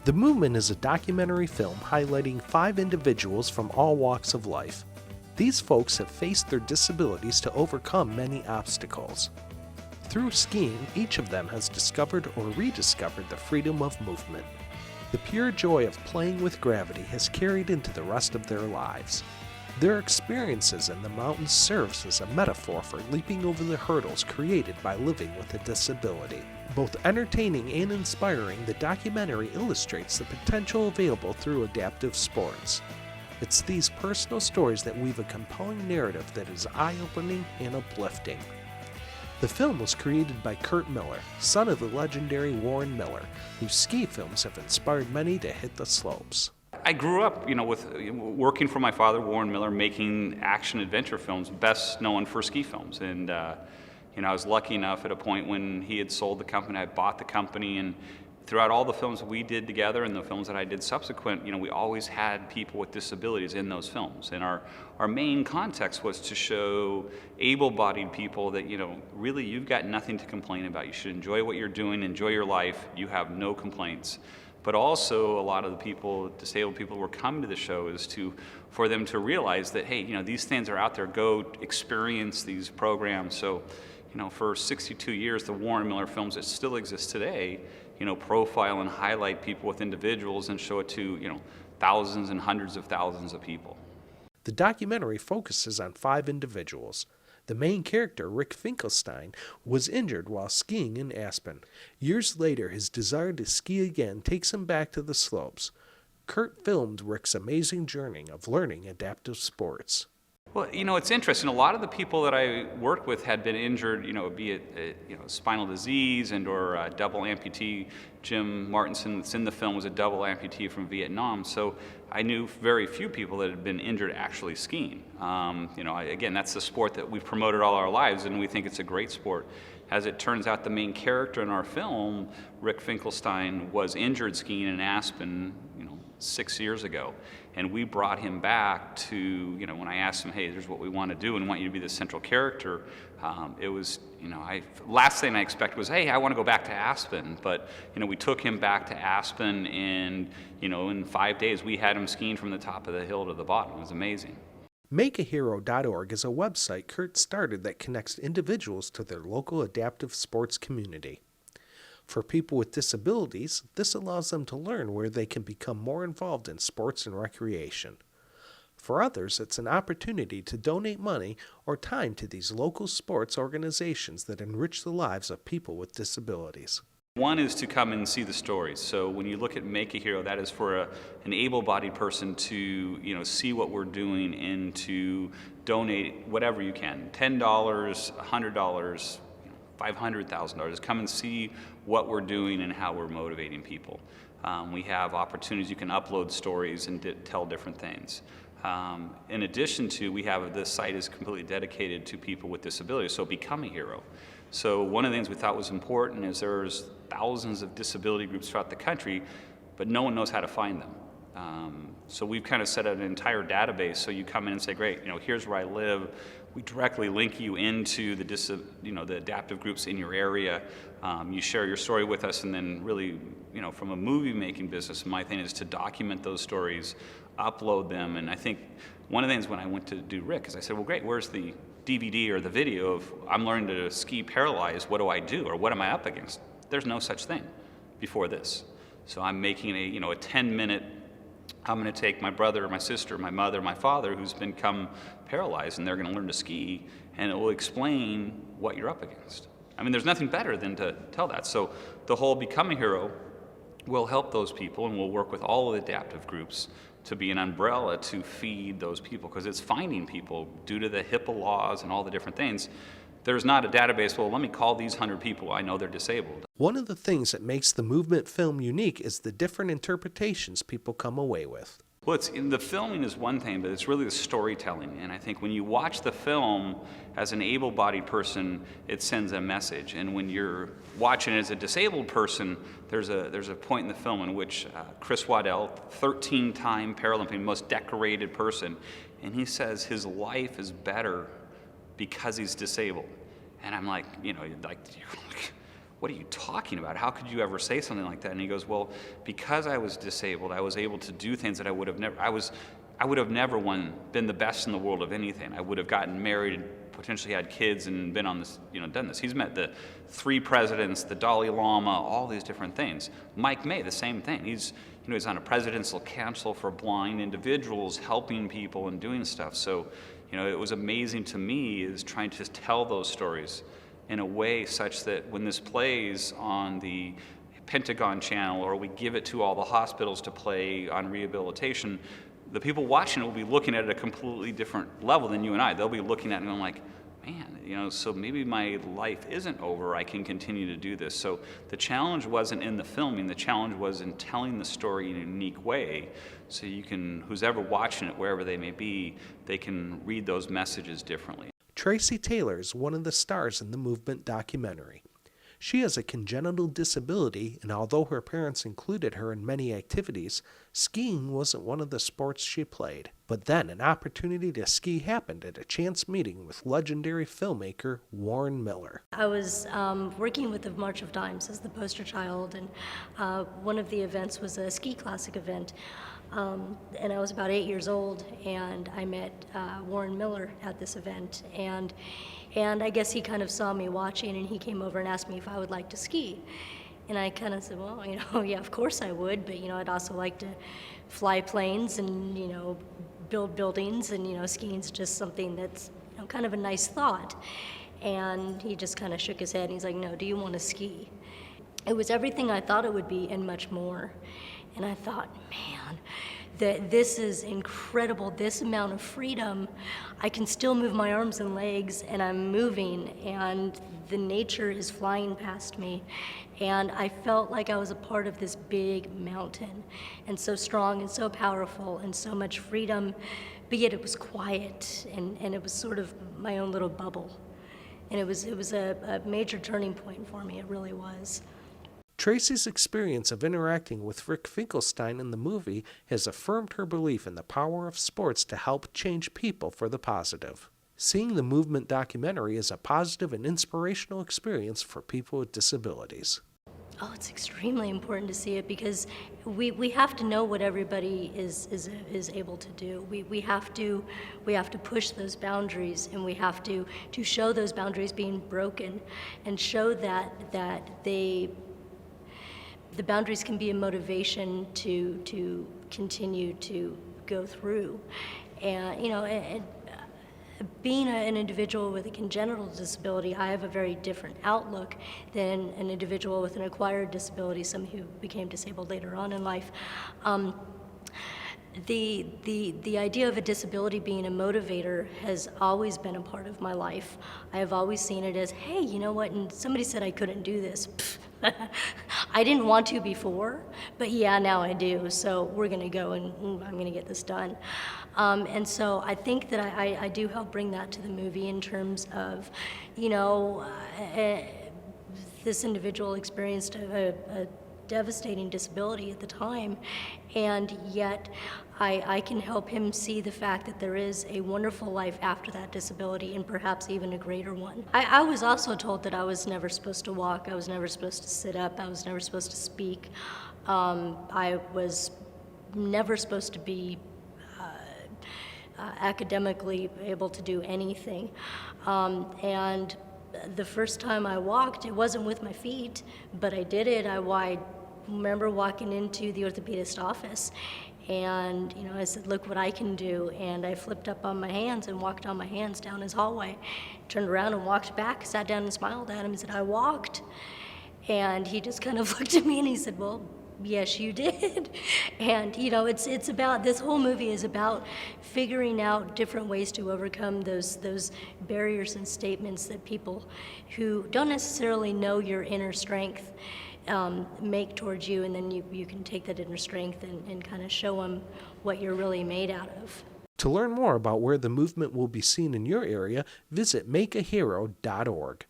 The Movement is a documentary film highlighting 5 individuals from all walks of life. These folks have faced their disabilities to overcome many obstacles. Through skiing, each of them has discovered or rediscovered the freedom of movement. The pure joy of playing with gravity has carried into the rest of their lives. Their experiences in the mountains serves as a metaphor for leaping over the hurdles created by living with a disability. Both entertaining and inspiring, the documentary illustrates the potential available through adaptive sports. It's these personal stories that weave a compelling narrative that is eye-opening and uplifting. The film was created by Kurt Miller, son of the legendary Warren Miller, whose ski films have inspired many to hit the slopes. I grew up, with working for my father, Warren Miller, making action-adventure films, best known for ski films. And, I was lucky enough at a point when he had sold the company, I bought the company, and throughout all the films we did together and the films that I did subsequent, we always had people with disabilities in those films. And our main context was to show able-bodied people that, really you've got nothing to complain about. You should enjoy what you're doing, enjoy your life, you have no complaints. But also a lot of the people, disabled people who were coming to the show is for them to realize that, hey, these things are out there, go experience these programs. So, for 62 years, the Warren Miller films that still exist today, profile and highlight people with individuals and show it to, thousands and hundreds of thousands of people. The documentary focuses on 5 individuals. The main character, Rick Finkelstein, was injured while skiing in Aspen. Years later, his desire to ski again takes him back to the slopes. Kurt filmed Rick's amazing journey of learning adaptive sports. Well, it's interesting. A lot of the people that I worked with had been injured, be it spinal disease and or a double amputee. Jim Martinson, that's in the film, was a double amputee from Vietnam. So I knew very few people that had been injured actually skiing. Again, that's the sport that we've promoted all our lives, and we think it's a great sport. As it turns out, the main character in our film, Rick Finkelstein, was injured skiing in Aspen, 6 years ago. And we brought him back to, when I asked him, hey, here's what we want to do and want you to be the central character, it was, last thing I expected was, hey, I want to go back to Aspen. But, we took him back to Aspen and, in 5 days we had him skiing from the top of the hill to the bottom. It was amazing. MakeAHero.org is a website Kurt started that connects individuals to their local adaptive sports community. For people with disabilities, this allows them to learn where they can become more involved in sports and recreation. For others, it's an opportunity to donate money or time to these local sports organizations that enrich the lives of people with disabilities. One is to come and see the stories. So when you look at Make a Hero, that is for an able-bodied person to see what we're doing and to donate whatever you can, $10, $100, $500,000. Come and see what we're doing and how we're motivating people. We have opportunities. You can upload stories and tell different things. In addition to, this site is completely dedicated to people with disabilities, so Become a Hero. So one of the things we thought was important is there's thousands of disability groups throughout the country, but no one knows how to find them. So we've kind of set up an entire database, so you come in and say, great, here's where I live. We directly link you into the adaptive groups in your area. You share your story with us, and then really, from a movie making business, my thing is to document those stories, upload them. And I think one of the things when I went to do Rick is I said, well, great, where's the DVD or the video of I'm learning to ski paralyzed, what do I do, or what am I up against? There's no such thing before this. So I'm making a 10-minute, I'm going to take my brother, my sister, my mother, my father, who's become paralyzed, and they're going to learn to ski, and it will explain what you're up against. I mean, there's nothing better than to tell that. So the whole Become a Hero will help those people, and we'll work with all of the adaptive groups to be an umbrella to feed those people, because it's finding people due to the HIPAA laws and all the different things. There's not a database, well, let me call these 100 people, I know they're disabled. One of the things that makes the Movement film unique is the different interpretations people come away with. Well, the filming is one thing, but it's really the storytelling. And I think when you watch the film as an able-bodied person, it sends a message. And when you're watching it as a disabled person, there's a point in the film in which Chris Waddell, 13-time Paralympian, most decorated person, and he says his life is better because he's disabled. And I'm like, what are you talking about? How could you ever say something like that? And he goes, well, because I was disabled, I was able to do things that I would have never, I would have never been the best in the world of anything. I would have gotten married, potentially had kids, and been on this, done this. He's met the 3 presidents, the Dalai Lama, all these different things. Mike May, the same thing. He's on a presidential council for blind individuals, helping people and doing stuff. So, it was amazing to me is trying to tell those stories in a way such that when this plays on the Pentagon channel, or we give it to all the hospitals to play on rehabilitation, the people watching it will be looking at it at a completely different level than you and I. They'll be looking at it and going like, man, so maybe my life isn't over. I can continue to do this. So the challenge wasn't in the filming. The challenge was in telling the story in a unique way, so you can, who's ever watching it, wherever they may be, they can read those messages differently. Tracy Taylor is one of the stars in the Movement documentary. She has a congenital disability, and although her parents included her in many activities, skiing wasn't one of the sports she played. But then an opportunity to ski happened at a chance meeting with legendary filmmaker Warren Miller. I was working with the March of Dimes as the poster child, and one of the events was a ski classic event. And I was about 8 years old, and I met Warren Miller at this event, and I guess he kind of saw me watching, and he came over and asked me if I would like to ski. And I kind of said, well, yeah, of course I would, but, I'd also like to fly planes and, build buildings, and, skiing's just something that's, kind of a nice thought. And he just kind of shook his head, and he's like, no, do you want to ski? It was everything I thought it would be and much more. And I thought, man, that this is incredible, this amount of freedom. I can still move my arms and legs, and I'm moving, and the nature is flying past me. And I felt like I was a part of this big mountain, and so strong and so powerful and so much freedom, but yet it was quiet, and it was sort of my own little bubble. And it was a major turning point for me, it really was. Tracy's experience of interacting with Rick Finkelstein in the movie has affirmed her belief in the power of sports to help change people for the positive. Seeing the Movement documentary is a positive and inspirational experience for people with disabilities. Oh, it's extremely important to see it, because we have to know what everybody is able to do. We have to push those boundaries, and we have to show those boundaries being broken, and show that the boundaries can be a motivation to continue to go through. And being an individual with a congenital disability, I have a very different outlook than an individual with an acquired disability, some who became disabled later on in life. The idea of a disability being a motivator has always been a part of my life. I have always seen it as, hey, you know what, and somebody said I couldn't do this. I didn't want to before, but yeah, now I do, so we're gonna go and I'm gonna get this done. And so I think that I do help bring that to the movie in terms of, this individual experienced a devastating disability at the time, and yet I can help him see the fact that there is a wonderful life after that disability, and perhaps even a greater one. I was also told that I was never supposed to walk, I was never supposed to sit up, I was never supposed to speak. I was never supposed to be academically able to do anything. And the first time I walked, it wasn't with my feet, but I did it. I remember walking into the orthopedist office, and I said, look what I can do, and I flipped up on my hands and walked on my hands down his hallway, turned around and walked back, sat down and smiled at him and said, I walked. And he just kind of looked at me and he said, well, yes, you did. And it's about, this whole movie is about figuring out different ways to overcome those barriers and statements that people who don't necessarily know your inner strength make towards you, and then you can take that inner strength and kind of show them what you're really made out of. To learn more about where the movement will be seen in your area, visit makeahero.org.